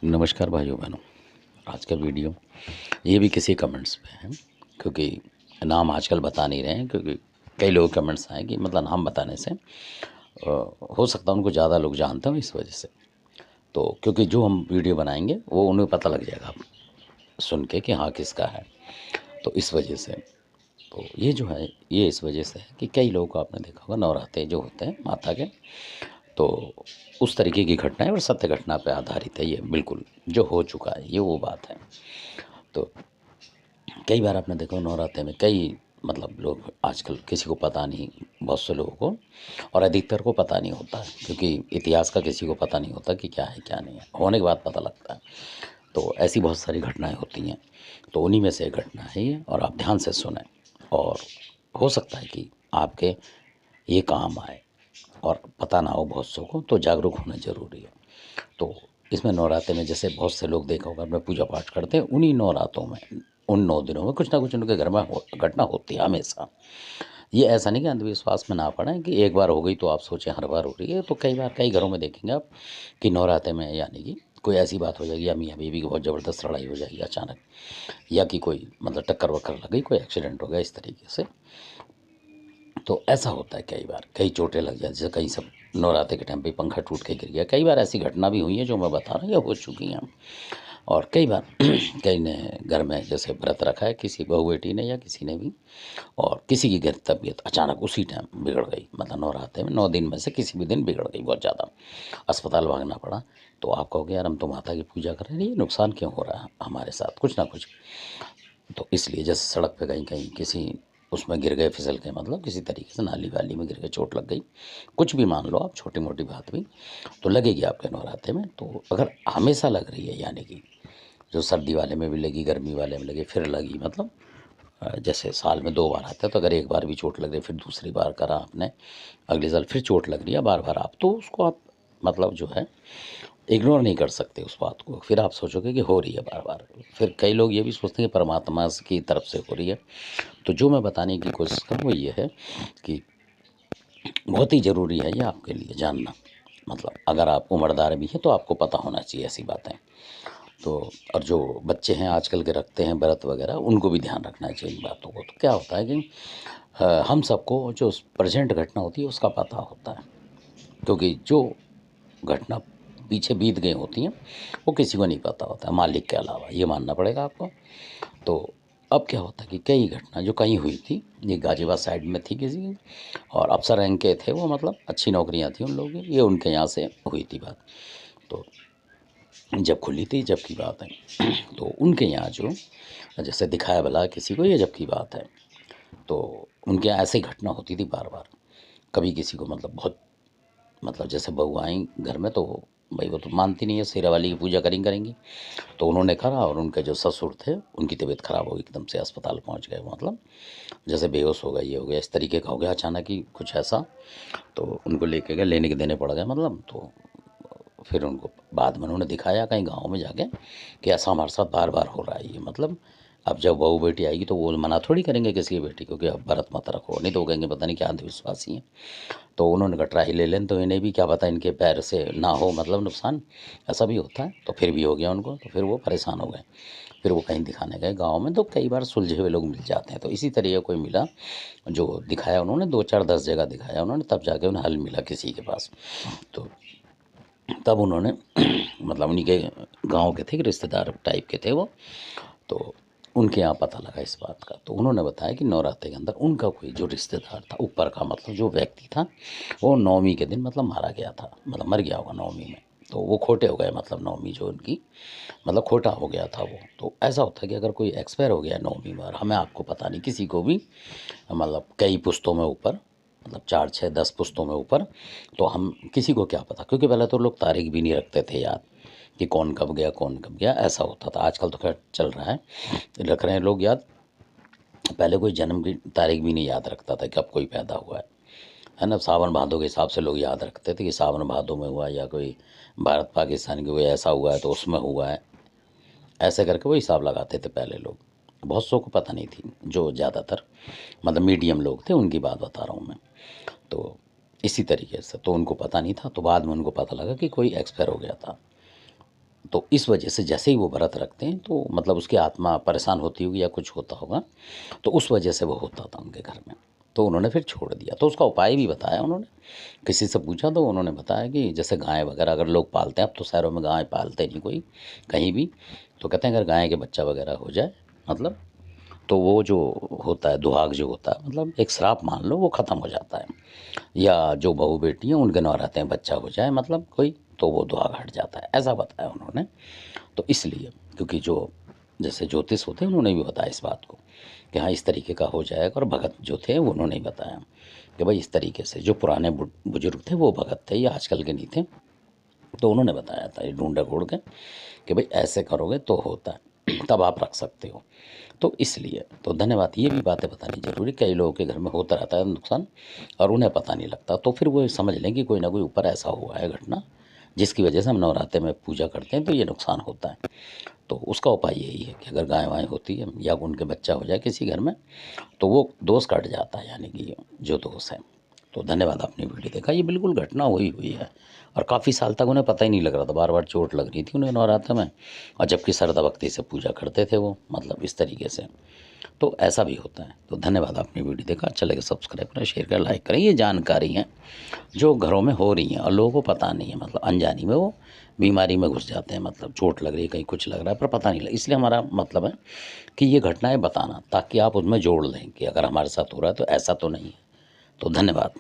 नमस्कार भाइयों बहनों। आज का वीडियो ये भी किसी कमेंट्स पे है, क्योंकि नाम आजकल बता नहीं रहे हैं, क्योंकि कई लोग कमेंट्स आए कि मतलब नाम बताने से हो सकता है उनको ज़्यादा लोग जानते हो इस वजह से। तो क्योंकि जो हम वीडियो बनाएंगे वो उन्हें पता लग जाएगा सुन के कि हाँ किसका है, तो इस वजह से। तो ये जो है ये इस वजह से है कि कई लोगों को आपने देखा होगा नवरात्रे जो होते हैं माता के, तो उस तरीके की घटनाएं और सत्य घटना पे आधारित है ये, बिल्कुल जो हो चुका है ये वो बात है। तो कई बार आपने देखा नवरात्रे में कई मतलब लोग आजकल किसी को पता नहीं, बहुत से लोगों को और अधिकतर को पता नहीं होता है, क्योंकि इतिहास का किसी को पता नहीं होता कि क्या है क्या नहीं है, होने के बाद पता लगता है। तो ऐसी बहुत सारी घटनाएं होती हैं, तो उन्हीं में से एक घटना है ये, और आप ध्यान से सुने और हो सकता है कि आपके ये काम आए, और पता ना हो बहुत सौ को तो जागरूक होना ज़रूरी है। तो इसमें नवरात्रे में जैसे बहुत से लोग देखा होगा अपने पूजा पाठ करते हैं, उन्हीं नवरातों में उन 9 दिनों में कुछ ना कुछ उनके घर में घटना होती है हमेशा। ये ऐसा नहीं कि अंधविश्वास में ना पड़े कि एक बार हो गई तो आप सोचें हर बार हो रही है। तो कई बार कई घरों में देखेंगे आप कि नवरात्रे में यानी कि कोई ऐसी बात हो जाएगी या मियाँ बीवी की बहुत ज़बरदस्त लड़ाई हो जाएगी अचानक, या कि कोई मतलब टक्कर वक्कर लग गई, कोई एक्सीडेंट हो गया इस तरीके से। तो ऐसा होता है कई बार, कई चोटें लग जाती, जैसे कहीं सब नवरात्रे के टाइम पे पंखा टूट के गिर गया। कई बार ऐसी घटना भी हुई है जो मैं बता रहा हूँ या हो चुकी हैं। और कई बार कई ने घर में जैसे व्रत रखा है किसी बहू बेटी ने या किसी ने भी, और किसी की घर तबीयत अचानक उसी टाइम बिगड़ गई, मतलब नवरात्रे में 9 दिन में से किसी भी दिन बिगड़ गई बहुत ज़्यादा, अस्पताल भागना पड़ा। तो आप कहोगे यार हम तो माता की पूजा कर रहे हैं, ये नुकसान क्यों हो रहा है हमारे साथ, कुछ ना कुछ। तो इसलिए जैसे सड़क पे कहीं कहीं किसी उसमें गिर गए, फिसल के, मतलब किसी तरीके से नाली वाली में गिर गए, चोट लग गई, कुछ भी मान लो आप, छोटी मोटी बात भी तो लगेगी आपके नवरात्रे में। तो अगर हमेशा लग रही है, यानी कि जो सर्दी वाले में भी लगी, गर्मी वाले में लगी, फिर लगी, मतलब जैसे साल में 2 बार आता है, तो अगर एक बार भी चोट लग रही, फिर दूसरी बार करा आपने, अगले साल फिर चोट लग रही है बार बार, आप तो उसको आप मतलब जो है इग्नोर नहीं कर सकते उस बात को। फिर आप सोचोगे कि हो रही है बार बार। फिर कई लोग ये भी सोचते हैं कि परमात्मा की तरफ से हो रही है। तो जो मैं बताने की कोशिश करूँ वो ये है कि बहुत ही ज़रूरी है ये आपके लिए जानना। मतलब अगर आप उम्रदार भी हैं तो आपको पता होना चाहिए ऐसी बातें। तो और जो बच्चे हैं आजकल के रखते हैं व्रत वगैरह, उनको भी ध्यान रखना चाहिए इन बातों को। तो क्या होता है कि हम सबको जो प्रेजेंट घटना होती है उसका पता होता है, क्योंकि जो घटना पीछे बीत गई होती हैं वो किसी को नहीं पता होता है मालिक के अलावा, ये मानना पड़ेगा आपको। तो अब क्या होता है कि कई घटना जो कहीं हुई थी, ये गाजियाबाद साइड में थी किसी की, और अफसर रैंक के थे वो, मतलब अच्छी नौकरियां थी उन लोगों की, ये उनके यहाँ से हुई थी बात। तो जब खुली थी, जब की बात है तो उनके यहाँ जो जैसे दिखाया भला किसी को, ये जब की बात है, तो उनके यहाँ ऐसे ही घटना होती थी बार बार। कभी किसी को मतलब बहुत, मतलब जैसे बहू आई घर में, तो भाई वो तो मानती नहीं है, शेरा वाली की पूजा करेंगी। तो उन्होंने करा, और उनके जो ससुर थे उनकी तबीयत खराब हो गई, एकदम से अस्पताल पहुंच गए, मतलब जैसे बेहोश हो गए, ये हो गया, इस तरीके का हो गया अचानक ही कुछ ऐसा। तो उनको लेके गए, लेने के देने पड़ गए, मतलब। तो फिर उनको बाद में उन्होंने दिखाया कहीं गाँव में जाके कि ऐसा हमारे साथ बार बार हो रहा है ये, मतलब अब जब बहू बेटी आएगी तो वो मना थोड़ी करेंगे किसी की बेटी को कि अब व्रत मत रखो, नहीं तो वो कहेंगे पता नहीं क्या अंधविश्वासी हैं। तो उन्होंने कहा ट्राई ले लें, तो इन्हें भी क्या पता इनके पैर से ना हो मतलब नुकसान, ऐसा भी होता है। तो फिर भी हो गया उनको, तो फिर वो परेशान हो गए। फिर वो कहीं दिखाने गए गाँव में, तो कई बार सुलझे हुए लोग मिल जाते हैं। तो इसी तरीके कोई मिला जो दिखाया उन्होंने, 2 4 10 जगह दिखाया उन्होंने, तब जाके उन्हें हल मिला किसी के पास। तो तब उन्होंने मतलब उन्हीं के गाँव के थे, रिश्तेदार टाइप के थे वो। तो उनके यहाँ पता लगा इस बात का, तो उन्होंने बताया कि नवरात्रि के अंदर उनका कोई जो रिश्तेदार था ऊपर का, मतलब जो व्यक्ति था, वो नवमी के दिन मतलब मारा गया था, मतलब मर गया होगा नवमी में। तो वो खोटे हो गए, मतलब नवमी जो उनकी मतलब खोटा हो गया था वो। तो ऐसा होता है कि अगर कोई एक्सपायर हो गया नवमी में, और हमें आपको पता नहीं किसी को भी, मतलब कई पुश्तों में ऊपर, मतलब 4 6 10 पुश्तों में ऊपर, तो हम किसी को क्या पता, क्योंकि पहले तो लोग तारीख भी नहीं रखते थे याद कि कौन कब गया कौन कब गया, ऐसा होता था। आजकल तो खैर चल रहा है, रख रहे हैं लोग याद। पहले कोई जन्म की तारीख भी नहीं याद रखता था कब कोई पैदा हुआ है ना। सावन भादों के हिसाब से लोग याद रखते थे कि सावन भादों में हुआ, या कोई भारत पाकिस्तान की कोई ऐसा हुआ है तो उसमें हुआ है, ऐसे करके वो हिसाब लगाते थे पहले लोग। बहुत सौ को पता नहीं थी, जो ज़्यादातर मतलब मीडियम लोग थे उनकी बात बता रहा हूँ मैं। तो इसी तरीके से तो उनको पता नहीं था, तो बाद में उनको पता लगा कि कोई एक्सपायर हो गया था। तो इस वजह से जैसे ही वो व्रत रखते हैं तो मतलब उसकी आत्मा परेशान होती होगी या कुछ होता होगा, तो उस वजह से वो होता था उनके घर में। तो उन्होंने फिर छोड़ दिया, तो उसका उपाय भी बताया उन्होंने। किसी से पूछा तो उन्होंने बताया कि जैसे गाय वगैरह अगर लोग पालते हैं, अब तो शहरों में गाय पालते नहीं कोई कहीं भी, तो कहते हैं अगर गाय के बच्चा वगैरह हो जाए मतलब, तो वो जो होता है दुहाग जो होता है, मतलब एक श्राप मान लो, वो ख़त्म हो जाता है। या जो बहू बेटी हैं उनके नवराते में बच्चा हो जाए मतलब कोई, तो वो दुहाग हट जाता है, ऐसा बताया उन्होंने। तो इसलिए क्योंकि जो जैसे ज्योतिष होते हैं उन्होंने भी बताया इस बात को कि हाँ इस तरीके का हो जाएगा। और भगत जो थे वो उन्होंने ही बताया कि भाई इस तरीके से, जो पुराने बुजुर्ग थे वो भगत थे, ये आजकल के नहीं थे, तो उन्होंने बताया था ये ढूंढ ढूंढ के कि भाई ऐसे करोगे तो होता है, तब आप रख सकते हो। तो इसलिए तो धन्यवाद, ये भी बातें बतानी ज़रूरी। कई लोगों के घर में होता रहता है नुकसान और उन्हें पता नहीं लगता, तो फिर वो समझ लें कि कोई ना कोई ऊपर ऐसा हुआ है घटना जिसकी वजह से हम नवरात्रे में पूजा करते हैं तो ये नुकसान होता है। तो उसका उपाय यही है कि अगर गाय वाय होती है या उनके बच्चा हो जाए किसी घर में, तो वो दोष कट जाता है, यानी कि जो दोष है। तो धन्यवाद, आपने वीडियो देखा। ये बिल्कुल घटना हुई हुई है और काफ़ी साल तक उन्हें पता ही नहीं लग रहा था, बार बार चोट लग रही थी उन्हें नवरात्र में, और जबकि श्रद्धा भक्ति से पूजा करते थे वो, मतलब इस तरीके से। तो ऐसा भी होता है। तो धन्यवाद, आपने वीडियो देखा। अच्छा लगे सब्सक्राइब करें, शेयर करें, लाइक करें। ये जानकारी है जो घरों में हो रही हैं और लोगों को पता नहीं है, मतलब अनजानी में वो बीमारी में घुस जाते हैं, मतलब चोट लग रही है, कहीं कुछ लग रहा है पर पता नहीं लगा। इसलिए हमारा मतलब है कि ये घटनाएं बताना, ताकि आप उसमें जोड़ लें कि अगर हमारे साथ हो रहा है तो ऐसा तो नहीं है। तो धन्यवाद।